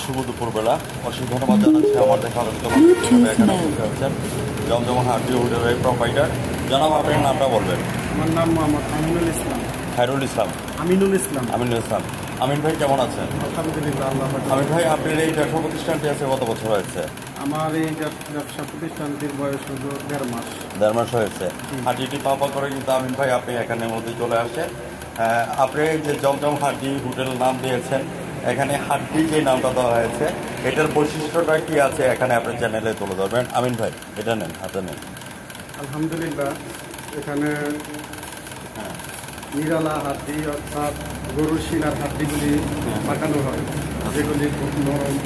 শুভ দুপুরবেলা অশেষ ধন্যবাদ জানাচ্ছি আমার দেখা আলোচিত এখানে বসে আছেন জমজমা হাড্ডি হোটেলের প্রোপাইটার। জানাব আপনার নামটা বলবেন। আমার নাম মোহাম্মদ আমিনুল ইসলাম। খায়রুল ইসলাম। আমিনুল ইসলাম। আমিনুল ইসলাম। আমিন ভাই কেমন আছেন? আলহামদুলিল্লাহ আল্লাহ। আমিন ভাই আপনার এই ব্যবসা প্রতিষ্ঠানটি আছে কত বছর হয়েছে? আমার এই ব্যবসা প্রতিষ্ঠানটির বয়স হলো 1.5 মাস। 1.5 মাস হয়েছে। হাড্ডিটি পাপা করে কিন্তু আমিন ভাই আপনি এখানের মধ্যে চলে আসেন। আপনি যে জমজম হাড্ডি হোটেল নাম দিয়েছেন, এখানে হাড্ডি যে নামটা দেওয়া হয়েছে এটার বৈশিষ্ট্যটা কি আছে এখানে আপনার চ্যানেলে তুলে ধরবেন। আমিন ভাই এটা নেন, হাতে নেন। আলহামদুলিল্লাহ এখানে নিরালা হাড্ডি অর্থাৎ গরুর শিলার হাড্ডিগুলি পাকানো হয়, যেগুলি খুব নরম,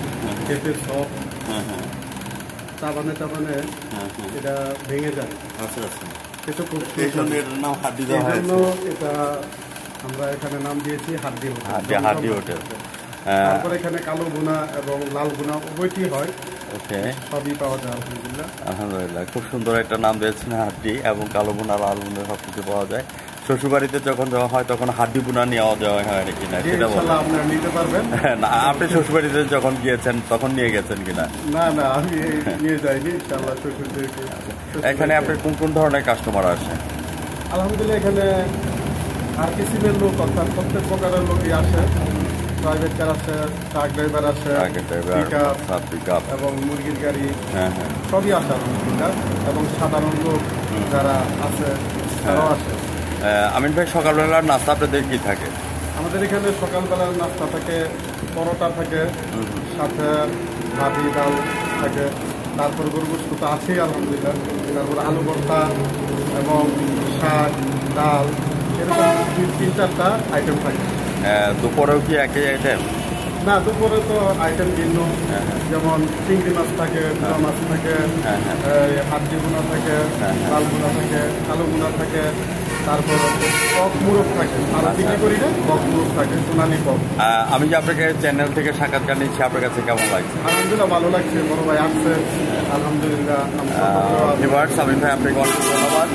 খেতে সব, চাবানে চাবানে এটা ভেঙে যায়। আচ্ছা আচ্ছা, এটা খুব নাম হাড্ডি দেওয়া হয়েছে। এটা আমরা এখানে নাম দিয়েছি হাড্ডি হোটেল। হাড্ডি হোটেল। তারপরে এখানে কালো গুনা এবং লাল গুনা উভয়টি হয়। ওকে, সবই পাওয়া যায় আলহামদুলিল্লাহ। আলহামদুলিল্লাহ, খুব সুন্দর একটা নাম দিয়েছেন হাড্ডি, এবং কালো বোনা লাল বোনা সব কিছু পাওয়া যায়। শ্বশুরবাড়িতে যখন দেওয়া হয় তখন হাড্ডি বোনা নেওয়া যাওয়া হয় নাকি না সেটা বলুন। আপনারা নিতে পারবেন। না, আপনি শ্বশুরবাড়িতে যখন গিয়েছেন তখন নিয়ে গেছেন কিনা? না না, আমি নিয়ে যাইনি ইনশাআল্লাহ শ্বশুরদেরকে। এখানে আপনার কোন কোন ধরনের কাস্টমার আসে? আলহামদুলিল্লাহ এখানে আর কিসিমের লোক অর্থাৎ প্রত্যেক প্রকারের লোকই আসে। প্রাইভেট কার আছে, ট্রাক ড্রাইভার আছে, পিকআপ এবং মুরগির গাড়ি, সবই আসে আলহামদুলিল্লাহ। এবং সাধারণ লোক যারা আছে তারাও আসে। আমিন ভাই, সকালবেলার নাস্তা আপনাদের কি থাকে? আমাদের এখানে সকালবেলার নাস্তা থাকে, পরোটা থাকে, সাথে ভাজি ডাল থাকে, তারপর গরু গোশত তো আছেই আলহামদুলিল্লাহ, তারপর আলু ভর্তা এবং শাক, ডাল, এরকম 3-4টা আইটেম থাকে। দুপুরেও কি একই আইটেম? না, দুপুরে তো আইটেম ভিন্ন, যেমন চিংড়ি মাছ থাকে, পোনা মাছ থাকে, হাড্ডি গুনা থাকে, লাল গুনা থাকে, কালো গুনা থাকে, তারপর কক মুরগ থাকে, আর বিক্রি করি না কক মুরগ থাকে, সোনালি কক। আমি যে আপনাকে চ্যানেল থেকে সাক্ষাৎকার নিচ্ছি, আপনার কাছে কেমন লাগছে? আলহামদুলিল্লাহ ভালো লাগছে, বড় ভাই আসছে আলহামদুলিল্লাহ। ভিউয়ার্স, আমিন ভাই আপনাকে অনেক ধন্যবাদ।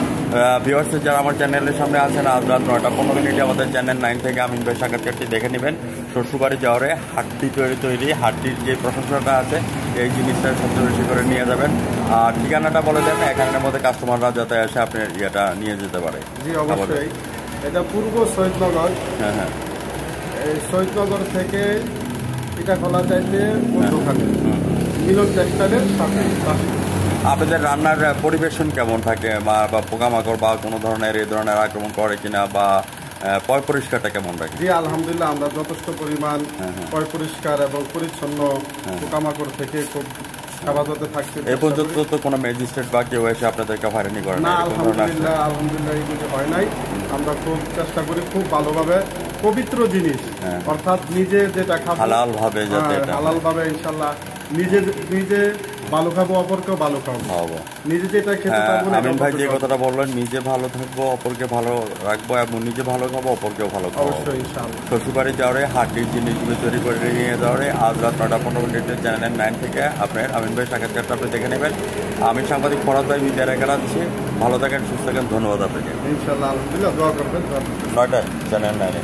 ভিউয়ার্স, যারা আমার চ্যানেলের সামনে আছেন, আজ রাত 9:15 আমাদের চ্যানেল 9 থেকে আমিন ভাই সাক্ষাৎকারটি দেখে নেবেন। শ্বশুরবাড়ি যাওয়ারে হাড্ডি তৈরি হাড্ডির যে প্রশংসাটা আছে এই জিনিসটা সবচেয়ে বেশি করে নিয়ে যাবেন। আর ঠিকানাটা বলে দেন, এখানের মধ্যে কাস্টমাররা যাতে এসে আপনি ইয়েটা নিয়ে যেতে পারে। জি অবশ্যই, এটা পূর্ব শহীদনগর। এই শহীদনগর থেকে এটা খোলা যাইতে মধ্যখানে মিলন টেক্সটাইলের সাথে। আপনাদের রান্নার পরিবেশন কেমন থাকে, বা পোকামাকড় বা কোনো ধরনের এই ধরনের আক্রমণ করে কিনা, বা পয় পরিষ্কারটা কেমন রাখে? জি আলহামদুলিল্লাহ, আমরা যথেষ্ট পরিমাণ পয় পরিষ্কার এবং পরিচ্ছন্ন, পোকামাকড় থেকে খুব হেফাজতে থাকছে। এই পর্যন্ত তো কোনো ম্যাজিস্ট্রেট বা কেউ এসে আপনাদেরকে হয়রানি করে না? আলহামদুলিল্লাহ আলহামদুলিল্লাহ, এগুলো হয় নাই। আমরা খুব চেষ্টা করি খুব ভালোভাবে পবিত্র জিনিস, অর্থাৎ নিজে যেটা খাবো হালাল ভাবে, হালাল ভাবে ইনশাল্লাহ নিজে ভালো খাবো, অপরকেও ভালো খাবো। নিজে যেটা খেতে পারবো। আমিন ভাই যে কথাটা বললেন, নিজে ভালো থাকবো, অপরকে ভালো রাখবো, এবং নিজে ভালো খাবো, অপরকেও ভালো খাবো। অবশ্যই ইনশাআল্লাহ। শ্বশুরবাড়ি যাওয়ারে হাড্ডির জিনিসগুলো তৈরি করে নিয়ে যাওয়ারে আজ রাত 9:15 চ্যানেল 9 থেকে আপনার আমিন ভাই সাক্ষাৎকারটা আপনি দেখে নেবেন। আমি সাংবাদিক ফরাদ ভাই বিদ্যা রেখা রাখছি। ভালো থাকেন, সুস্থ থাকেন, ধন্যবাদ আপনাকে। ইনশাআল্লাহ আলহামদুলিল্লাহ, দোয়া করবেন। 9টায় চ্যানেল 9-এ।